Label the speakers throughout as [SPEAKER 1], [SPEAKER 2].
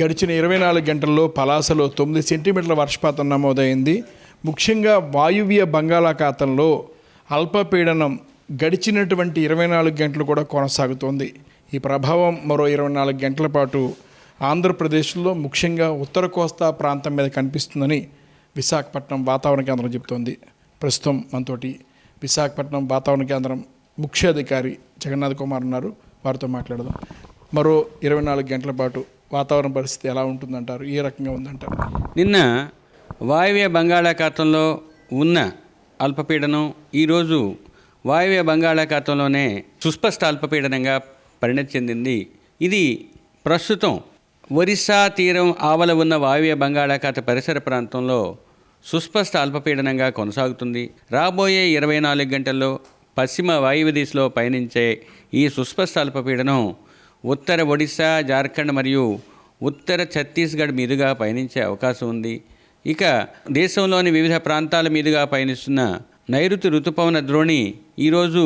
[SPEAKER 1] గడిచిన 24 గంటల్లో పలాసలో 9 సెంటీమీటర్ల వర్షపాతం నమోదైంది. ముఖ్యంగా వాయువ్య బంగాళాఖాతంలో అల్పపీడనం గడిచినటువంటి 24 గంటలు కూడా కొనసాగుతోంది. ఈ ప్రభావం మరో 24 గంటల పాటు ఆంధ్రప్రదేశ్లో ముఖ్యంగా ఉత్తర కోస్తా ప్రాంతం మీద కనిపిస్తుందని విశాఖపట్నం వాతావరణ కేంద్రం చెబుతోంది. ప్రస్తుతం మనతోటి విశాఖపట్నం వాతావరణ కేంద్రం ముఖ్య అధికారి జగన్నాథ్ కుమార్ ఉన్నారు. వారితో మాట్లాడదాం. మరో 24 గంటల పాటు వాతావరణ పరిస్థితి ఎలా ఉంటుందంటారు? ఏ రకంగా ఉందంటారు?
[SPEAKER 2] నిన్న వాయువ్య బంగాళాఖాతంలో ఉన్న అల్పపీడనం ఈరోజు వాయువ్య బంగాళాఖాతంలోనే సుస్పష్ట అల్పపీడనంగా పరిణతి చెందింది. ఇది ప్రస్తుతం ఒరిస్సా తీరం ఆవల ఉన్న వాయువ్య బంగాళాఖాత పరిసర ప్రాంతంలో సుస్పష్ట అల్పపీడనంగా కొనసాగుతుంది. రాబోయే 24 గంటల్లో పశ్చిమ వాయువ్య దిశలో పయనించే ఈ సుస్పష్ట అల్పపీడనం ఉత్తర ఒడిశా, జార్ఖండ్ మరియు ఉత్తర ఛత్తీస్గఢ్ మీదుగా పయనించే అవకాశం ఉంది. ఇక దేశంలోని వివిధ ప్రాంతాల మీదుగా పయనిస్తున్న నైరుతి రుతుపవన ద్రోణి ఈరోజు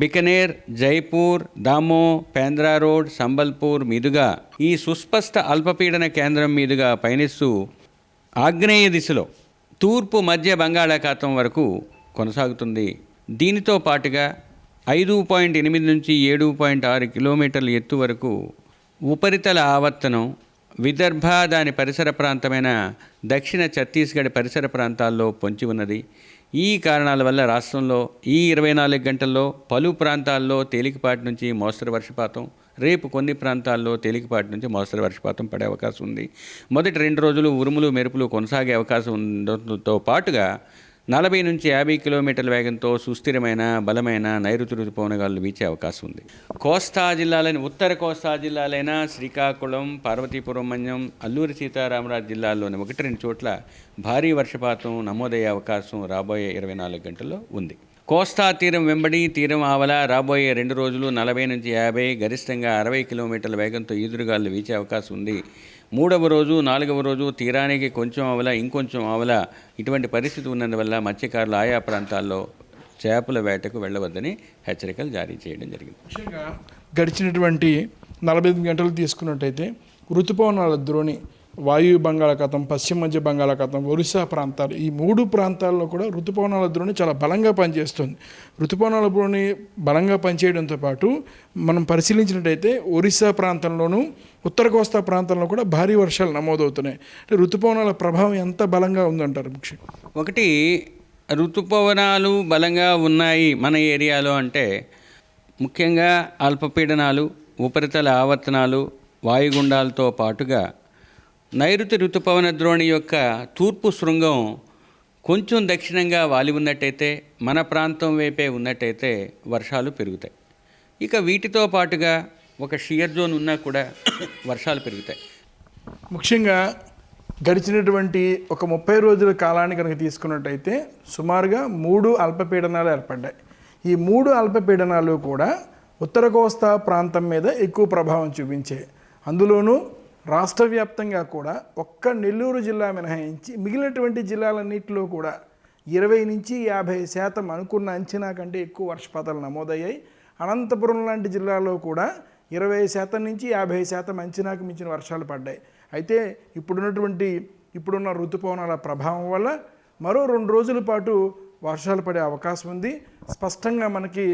[SPEAKER 2] బికనేర్, జైపూర్, దామో, పేంద్రా రోడ్, సంబల్పూర్ మీదుగా ఈ సుస్పష్ట అల్పపీడన కేంద్రం మీదుగా పయనిస్తూ ఆగ్నేయ దిశలో తూర్పు మధ్య బంగాళాఖాతం వరకు కొనసాగుతుంది. దీనితో పాటుగా 5.8 నుంచి 7.6 కిలోమీటర్ల ఎత్తు వరకు ఉపరితల ఆవర్తనం విదర్భ, దాని పరిసర ప్రాంతమైన దక్షిణ ఛత్తీస్గఢ్ పరిసర ప్రాంతాల్లో పొంచి ఉన్నది. ఈ కారణాల వల్ల రాష్ట్రంలో ఈ 24 గంటల్లో పలు ప్రాంతాల్లో తేలికపాటి నుంచి మోస్తరు వర్షపాతం, రేపు కొన్ని ప్రాంతాల్లో తేలికపాటి నుంచి మోస్తరు వర్షపాతం పడే అవకాశం ఉంది. మొదటి 2 రోజులు ఉరుములు మెరుపులు కొనసాగే అవకాశం ఉండటంతో పాటుగా 40 నుంచి 50 కిలోమీటర్ల వేగంతో సుస్థిరమైన బలమైన నైరుతి రుతుపవనగాలు వీచే అవకాశం ఉంది. కోస్తా జిల్లాలైన ఉత్తర కోస్తా జిల్లాలైన శ్రీకాకుళం, పార్వతీపురం మన్యం, అల్లూరి సీతారామరాజు జిల్లాల్లోని 1-2 చోట్ల భారీ వర్షపాతం నమోదయ్యే అవకాశం రాబోయే 24 గంటల్లో ఉంది. కోస్తా తీరం వెంబడి తీరం ఆవల రాబోయే 2 రోజులు 40 నుంచి 50, గరిష్టంగా 60 కిలోమీటర్ల వేగంతో ఈదురుగాలు వీచే అవకాశం ఉంది. 3వ రోజు 4వ రోజు తీరానికి కొంచెం ఆవల ఇంకొంచెం ఆవల ఇటువంటి పరిస్థితి ఉన్నందువల్ల మత్స్యకారులు ఆయా ప్రాంతాల్లో చేపల వేటకు వెళ్ళవద్దని హెచ్చరికలు జారీ చేయడం జరిగింది.
[SPEAKER 1] ముఖ్యంగా గడిచినటువంటి 45 గంటలు తీసుకున్నట్టయితే ఋతుపవనాల ద్రోణి వాయువ్య బంగాళాఖాతం, పశ్చిమ మధ్య బంగాళాఖాతం, ఒరిస్సా ప్రాంతాలు, ఈ 3 ప్రాంతాల్లో కూడా ఋతుపవనాల ద్రోణి చాలా బలంగా పనిచేస్తుంది. ఋతుపవనాల ద్రోణి బలంగా పనిచేయడంతో పాటు మనం పరిశీలించినట్టయితే ఒరిస్సా ప్రాంతంలోనూ ఉత్తర కోస్తా ప్రాంతంలో కూడా భారీ వర్షాలు నమోదవుతున్నాయి. అంటే ఋతుపవనాల ప్రభావం ఎంత బలంగా ఉందంటారు? ముఖ్యంగా
[SPEAKER 2] ఒకటి, ఋతుపవనాలు బలంగా ఉన్నాయి మన ఏరియాలో అంటే ముఖ్యంగా అల్పపీడనాలు, ఉపరితల ఆవర్తనాలు, వాయుగుండాలతో పాటుగా నైరుతి ఋతుపవన ద్రోణి యొక్క తూర్పు శృంగం కొంచెం దక్షిణంగా వాలి ఉన్నట్టయితే, మన ప్రాంతం వైపే ఉన్నట్టయితే వర్షాలు పెరుగుతాయి. ఇక వీటితో పాటుగా ఒక షియర్ జోన్ ఉన్నా కూడా వర్షాలు పెరుగుతాయి.
[SPEAKER 1] ముఖ్యంగా గడిచినటువంటి ఒక 30 రోజుల కాలాన్ని కనుక తీసుకున్నట్టయితే సుమారుగా 3 అల్పపీడనాలు ఏర్పడ్డాయి. ఈ 3 అల్పపీడనాలు కూడా ఉత్తర కోస్తా ప్రాంతం మీద ఎక్కువ ప్రభావం చూపించాయి. అందులోనూ రాష్ట్ర వ్యాప్తంగా కూడా ఒక్క నెల్లూరు జిల్లా మినహాయించి మిగిలినటువంటి జిల్లాలన్నింటిలో కూడా 20 నుంచి 50% అనుకున్న అంచనా కంటే ఎక్కువ వర్షపాతాలు నమోదయ్యాయి. అనంతపురం లాంటి జిల్లాలో కూడా 20% నుంచి 50% అంచనాకు మించిన వర్షాలు పడ్డాయి. అయితే ఇప్పుడున్న ఋతుపవనాల ప్రభావం వల్ల మరో 2 రోజుల పాటు వర్షాలు పడే అవకాశం ఉంది. స్పష్టంగా మనకి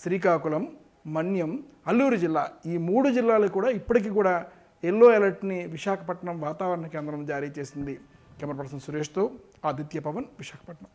[SPEAKER 1] శ్రీకాకుళం, మన్యం, అల్లూరు జిల్లా, ఈ 3 జిల్లాలు కూడా ఇప్పటికీ కూడా ఎల్లో అలర్ట్ని విశాఖపట్నం వాతావరణ కేంద్రం జారీ చేసింది. కెమెరా పర్సన్ సురేష్తో ఆదిత్య పవన్, విశాఖపట్నం.